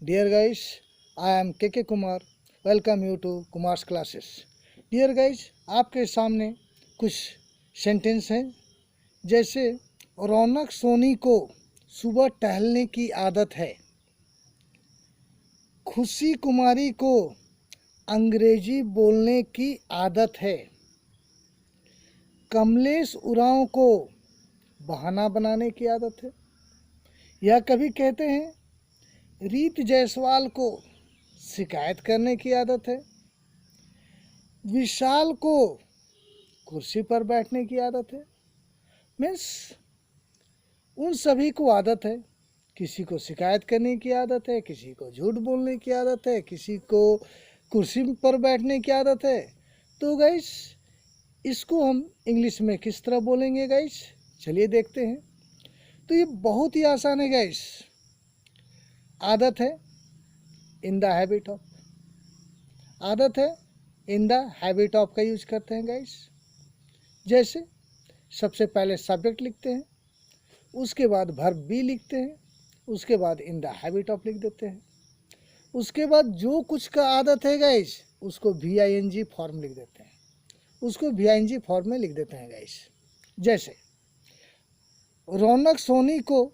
Dear guys, I am KK Kumar. Welcome you to Kumar's classes. Dear guys, आपके सामने कुछ sentence हैं, जैसे रौनक सोनी को सुबह टहलने की आदत है। खुशी कुमारी को अंग्रेजी बोलने की आदत है। कमलेश उरांव को बहाना बनाने की आदत है। या कभी कहते हैं रीत जायसवाल को शिकायत करने की आदत है। विशाल को कुर्सी पर बैठने की आदत है। मीन्स उन सभी को आदत है। किसी को शिकायत करने की आदत है, किसी को झूठ बोलने की आदत है, किसी को कुर्सी पर बैठने की आदत है। तो गाइस, इसको हम इंग्लिश में किस तरह बोलेंगे गाइस, चलिए देखते हैं। तो ये बहुत ही आसान है गाइस। आदत है इन द हैबिट ऑफ, आदत है इन द हैबिट ऑफ का यूज करते हैं गाइस। जैसे सबसे पहले सब्जेक्ट लिखते हैं, उसके बाद वर्ब बी लिखते हैं, उसके बाद इन द हैबिट ऑफ लिख देते हैं। उसके बाद जो कुछ का आदत है गाइस, उसको VING फॉर्म लिख देते हैं, उसको VING फॉर्म में लिख देते हैं गाइस। जैसे रौनक सोनी को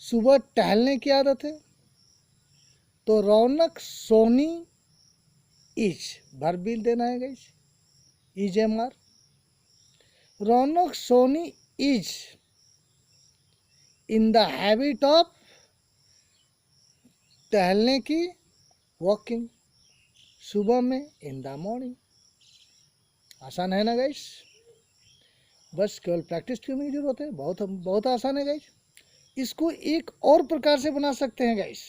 सुबह टहलने की आदत है, तो रौनक सोनी इज वर्ब भी देना है guys, is MR। Raunak Soni is in the habit of टहलने की, वॉकिंग, सुबह में, इन द मॉर्निंग। आसान है ना गाइस, बस केवल प्रैक्टिस करने की जरूरत है। बहुत बहुत आसान है गाइस। इसको एक और प्रकार से बना सकते हैं guys.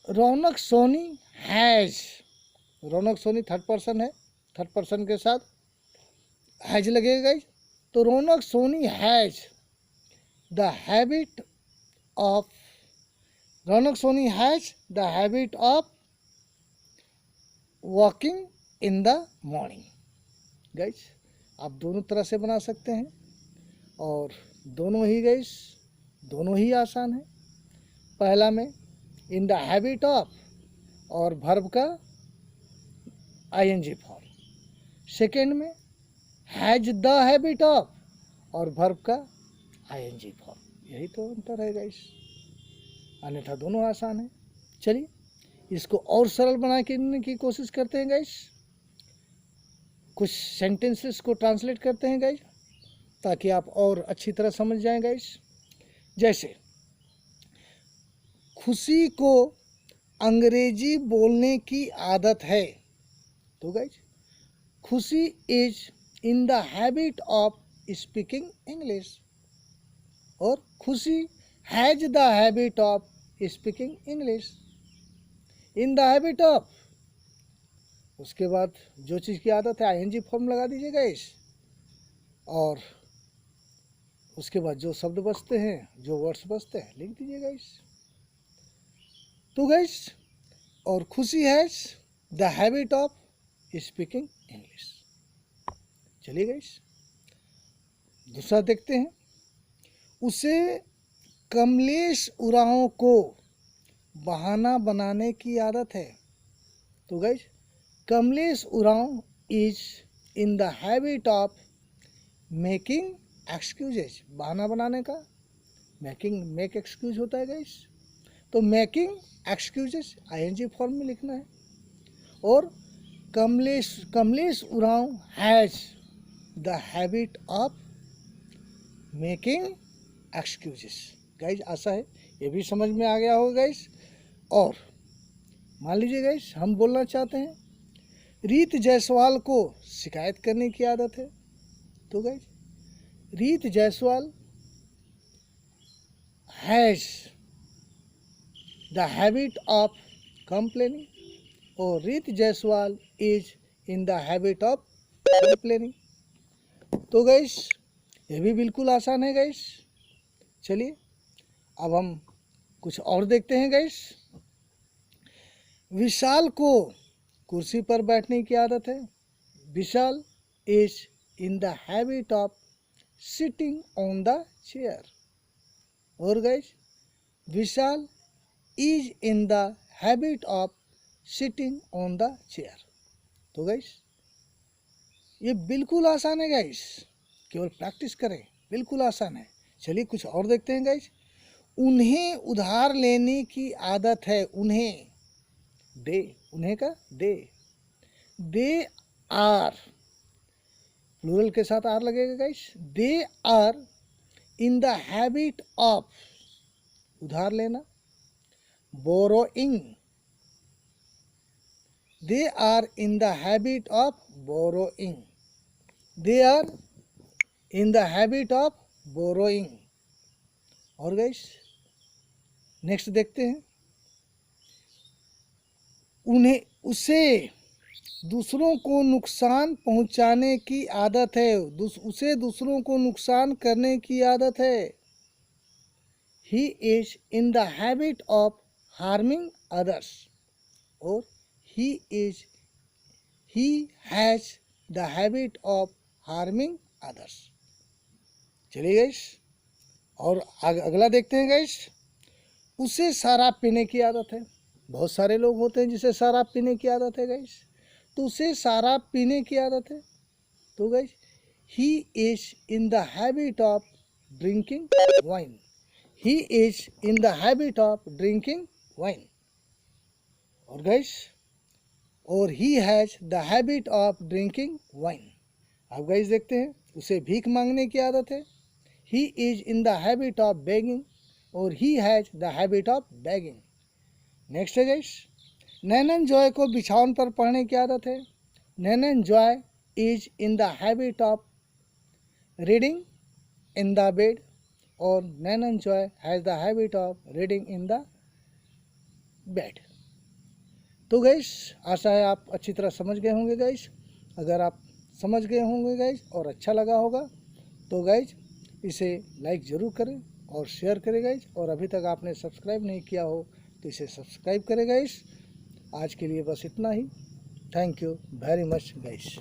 Raunak Soni has, Raunak Soni third person है, थर्ड पर्सन के साथ हैज लगेगा गाइस। तो Raunak Soni has the habit of, Raunak Soni has the habit of walking in the morning. Guys, आप दोनों तरह से बना सकते हैं, और दोनों ही गाइस, दोनों ही आसान है। पहला में इन द हैबिट ऑफ और वर्ब का ING फॉर्म, सेकेंड में हैज द हैबिट ऑफ और वर्ब का ING फॉर्म। यही तो अंतर है गाइस, अन्यथा दोनों आसान है। चलिए इसको और सरल बना करने की कोशिश करते हैं गाइस। कुछ सेंटेंसेस को ट्रांसलेट करते हैं गाइस, ताकि आप और अच्छी तरह समझ जाएं गाइस। जैसे खुशी को अंग्रेजी बोलने की आदत है, तो गाइस खुशी is in the habit of speaking English, और खुशी has the habit of speaking English. In the habit of, उसके बाद जो चीज़ की आदत है ING फॉर्म लगा दीजिए गाइस, और उसके बाद जो शब्द बचते हैं, जो वर्ड्स बचते हैं, लिख दीजिए गाइस। तो गाइस, और खुशी has the habit of speaking English. चलिए गाइस दूसरा देखते हैं। उसे कमलेश उरांव को बहाना बनाने की आदत है, तो guys Kamlesh Oraon is in the habit of making excuses. बहाना बनाने का मेक एक्सक्यूज होता है गाइस, तो मेकिंग एक्सक्यूजेस ING फॉर्म में लिखना है। और Kamlesh Oraon has the habit of making excuses. Guys आशा है ये भी समझ में आ गया होगा गाइस। और मान लीजिए गाइस, हम बोलना चाहते हैं रीत जायसवाल को शिकायत करने की आदत है, तो गाइस रीत Jaiswal has the habit of complaining, और रीत Jaiswal is in the habit of complaining. तो गाइस ये भी बिल्कुल आसान है गाइस। चलिए अब हम कुछ और देखते हैं गाइस। विशाल को कुर्सी पर बैठने की आदत है। Vishal is in the habit of sitting on the chair, और guys Vishal is in the habit of sitting on the chair. तो गाइज ये बिल्कुल आसान है गाइज, केवल प्रैक्टिस करें, बिल्कुल आसान है। चलिए कुछ और देखते हैं गाइज। उन्हें उधार लेने की आदत है। उन्हें, दे, उन्हें का दे आर, प्लूरल के साथ आर लगेगा guys. They are in the habit of, उधार लेना, borrowing, they are in the habit of borrowing, they are in the habit of borrowing. और गाइस नेक्स्ट देखते हैं। उसे दूसरों को नुकसान पहुंचाने की आदत है। उसे दूसरों को नुकसान करने की आदत है। He is in the habit of harming others, और he has the habit of harming others. चलिए गाइस और अगला देखते हैं गाइस। उसे शराब पीने की आदत है। बहुत सारे लोग होते हैं जिसे शराब पीने की आदत है गाइस, तो उसे शराब पीने की आदत है। तो guys he is in the habit of drinking wine, he is in the habit of drinking wine. और गाइस और he has the habit of drinking wine. अब गाइस देखते हैं। उसे भीख मांगने की आदत है। He is in the habit of begging, और he has the habit of begging. Next है गाइस। नैनन जॉय को बिछावन पर पढ़ने की आदत है। Nainan Joy is in the habit of reading in the bed, और नैनन Joy has the habit of reading in the bed. तो गाइस आशा है आप अच्छी तरह समझ गए होंगे गाइस। अगर आप समझ गए होंगे गाइस और अच्छा लगा होगा तो गाइस इसे लाइक ज़रूर करें और शेयर करें गाइस। और अभी तक आपने सब्सक्राइब नहीं किया हो तो इसे सब्सक्राइब करें गाइस। आज के लिए बस इतना ही। Thank you very much guys.